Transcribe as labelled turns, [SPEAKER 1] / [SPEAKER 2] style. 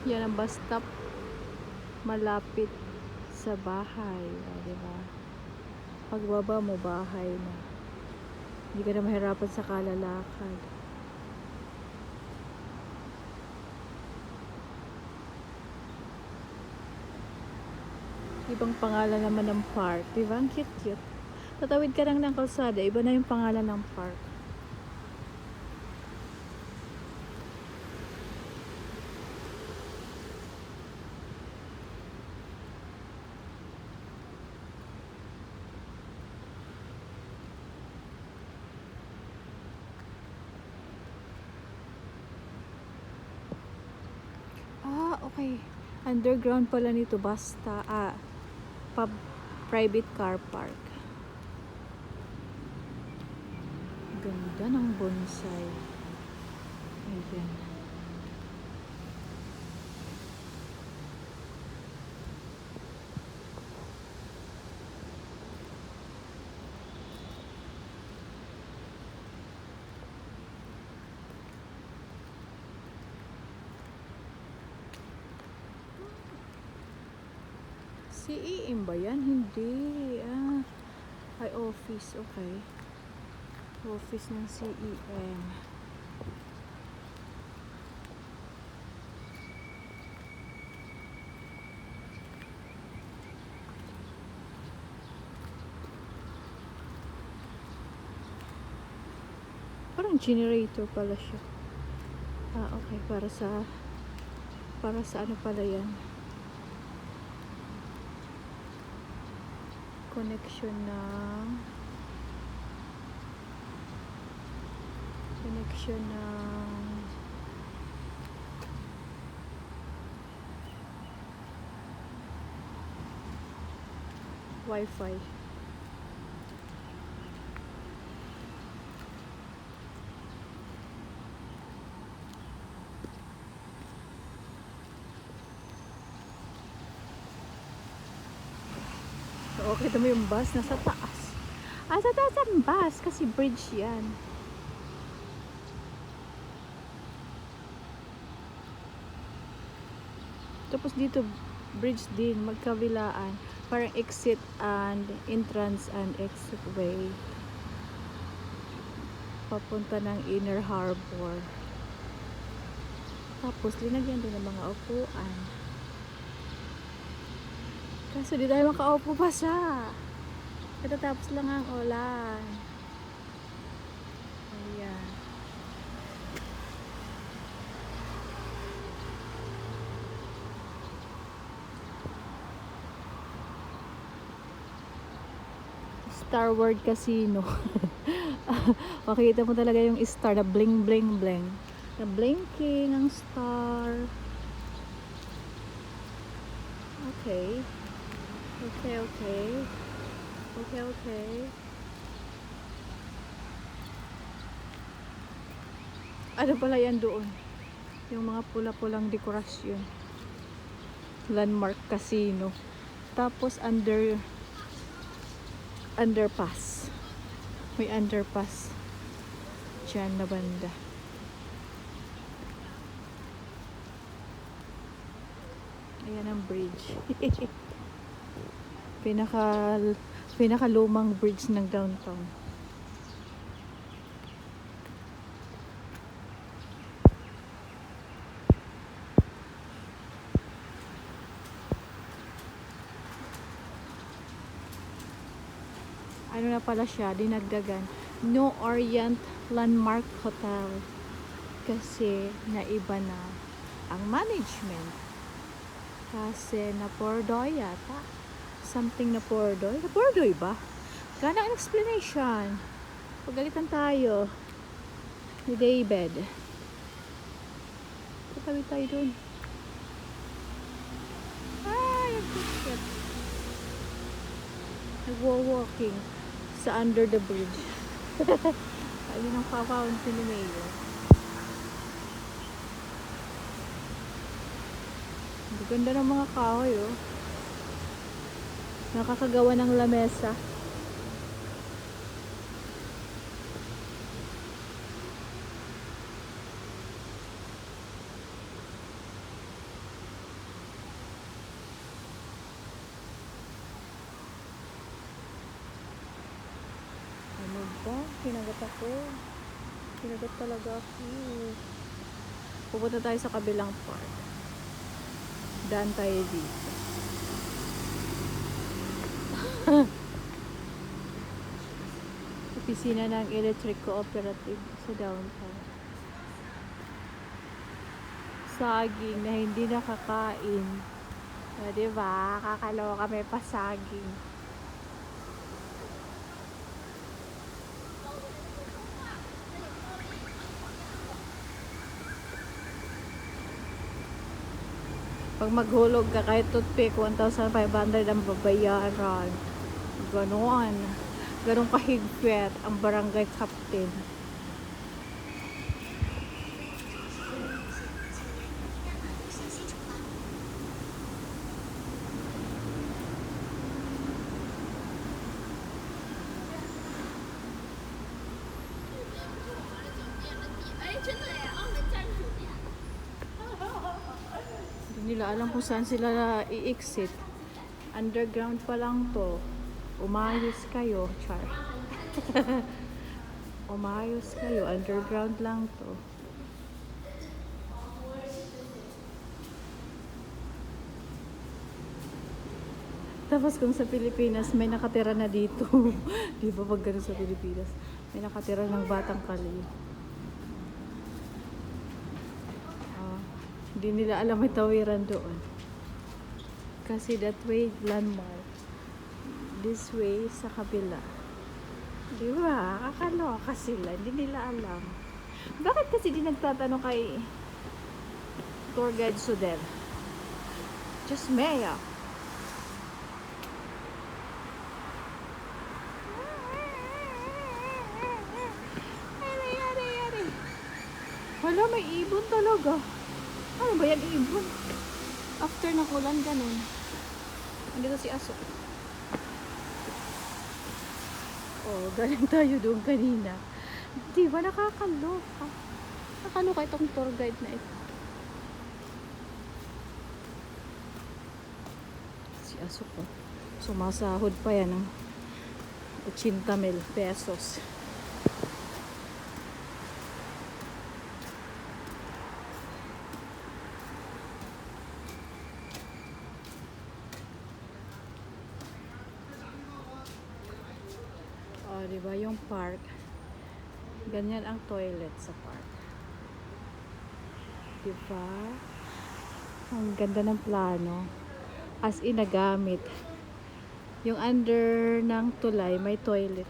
[SPEAKER 1] Yan ang bus stop. Malapit sa bahay. Diba? Pagbaba mo, bahay na. Hindi ka na mahirapan sa kalalakad. Ibang pangalan naman ng park. Diba? Ang cute-cute. Tatawid ka lang ng kalsada. Iba na yung pangalan ng park. Okay. Underground pala nito. Basta, private car park. Ganda ng bonsai. Ayan. CEM ba yan? Hindi. Ay, office. Okay. Office ng CEM. Parang generator pala siya. Okay. Para sa ano pala yan? Connection ng Wi-Fi. So, okay, ito mo yung bus nasa taas. Sa taas ang bus kasi bridge yan. Tapos dito bridge din, magkabilaan. Parang exit and entrance and exit way. Papunta ng Inner Harbor. Tapos linagyan din ng mga upuan. Kaso di tayo makaupo pa sa. Katatapos lang ang ulan. Ayan. Star World Casino. Makikita mo talaga yung star na bling bling bling. Na blinking ang star. Okay. Ano pala yan doon? Yung mga pula-pulang dekorasyon. Landmark Casino. Tapos underpass. May underpass. Diyan na banda. Ayan ang bridge. Pinakalumang bridge ng downtown. Ano na pala siya, dinagdagan. No Orient Landmark Hotel. Kasi naiba na ang management. Kasi Napordoy yata. Something Napordoy. Napordoy ba? Gana ang explanation. Pagalitan tayo ni David. Katabi tayo dun. Ang cute. Nagwo-walking sa under the bridge. Ayun ang fountain ni Mayor. Ang ganda ng mga kahoy, oh. Nakakagawa ng lamesa. Ba, kinagat ako. Kinagat talaga ako. Pupunta tayo sa kabilang part. Daan tayo dito. Opisina ng Electric Cooperative sa downtown. Saging na hindi nakakain. O, diba? Kakaloka, may pasaging. Pag maghulog ka kahit toothpick, 1,500 ang babayaran. Ganon. Ganon kahigpit ang barangay captain. Hindi nila alam kung saan sila i-exit. Underground pa lang to. Umayos kayo, char. Umayos kayo, underground lang to. Tapos kung sa Pilipinas, may nakatira na dito. Di ba pag ganun sa Pilipinas? May nakatira ng Batang Kali. Hindi nila alam may tawiran doon. Kasi that way, landmark. This way, sa kabila. Di ba? Kakaloka sila. Hindi nila alam. Bakit kasi di nagtatanong kay tour guide Sudel? Just Maya. Wala, may ibon talaga. Ano ba yan, ibon? After ng ulan, ganun. Andito si Aso. Oh, galing tayo doon kanina. Di ba nakakaloka? Nakakaloka itong tour guide na ito. Si Aso ko. Sumasahod pa yan ng 80,000 pesos. Oh, diba yung park? Ganyan ang toilet sa park. Diba? Ang ganda ng plano. As in, nagamit. Yung under ng tulay, may toilet.